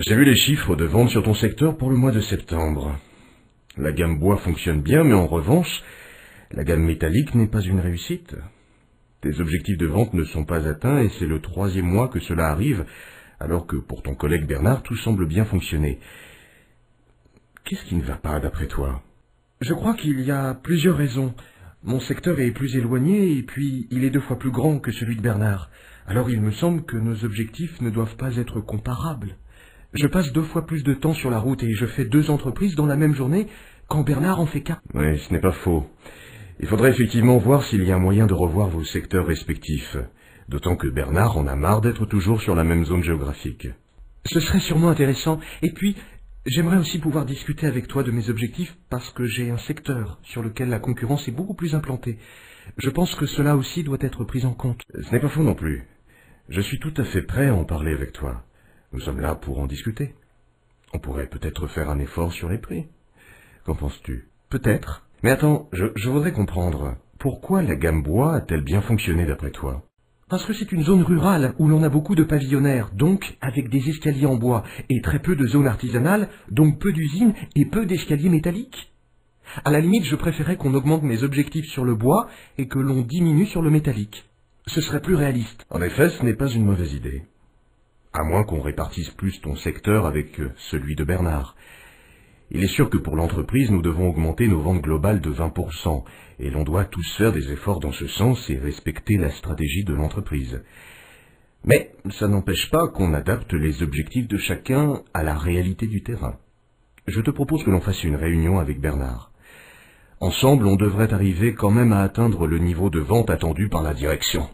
J'ai vu les chiffres de vente sur ton secteur pour le mois de septembre. La gamme bois fonctionne bien, mais en revanche, la gamme métallique n'est pas une réussite. Tes objectifs de vente ne sont pas atteints et c'est le 3e mois que cela arrive, alors que pour ton collègue Bernard, tout semble bien fonctionner. Qu'est-ce qui ne va pas d'après toi? Je crois qu'il y a plusieurs raisons. Mon secteur est plus éloigné et puis il est 2 fois plus grand que celui de Bernard. Alors il me semble que nos objectifs ne doivent pas être comparables. Je passe 2 fois plus de temps sur la route et je fais 2 entreprises dans la même journée quand Bernard en fait 4. Oui, ce n'est pas faux. Il faudrait effectivement voir s'il y a un moyen de revoir vos secteurs respectifs. D'autant que Bernard en a marre d'être toujours sur la même zone géographique. Ce serait sûrement intéressant. Et puis, j'aimerais aussi pouvoir discuter avec toi de mes objectifs parce que j'ai un secteur sur lequel la concurrence est beaucoup plus implantée. Je pense que cela aussi doit être pris en compte. Ce n'est pas faux non plus. Je suis tout à fait prêt à en parler avec toi. Nous sommes là pour en discuter. On pourrait peut-être faire un effort sur les prix. Qu'en penses-tu? Peut-être. Mais attends, je voudrais comprendre. Pourquoi la gamme bois a-t-elle bien fonctionné d'après toi? Parce que c'est une zone rurale où l'on a beaucoup de pavillonnaires, donc avec des escaliers en bois, et très peu de zones artisanales, donc peu d'usines et peu d'escaliers métalliques. À la limite, je préférais qu'on augmente mes objectifs sur le bois et que l'on diminue sur le métallique. Ce serait plus réaliste. En effet, ce n'est pas une mauvaise idée. À moins qu'on répartisse plus ton secteur avec celui de Bernard. Il est sûr que pour l'entreprise, nous devons augmenter nos ventes globales de 20%, et l'on doit tous faire des efforts dans ce sens et respecter la stratégie de l'entreprise. Mais ça n'empêche pas qu'on adapte les objectifs de chacun à la réalité du terrain. Je te propose que l'on fasse une réunion avec Bernard. Ensemble, on devrait arriver quand même à atteindre le niveau de vente attendu par la direction.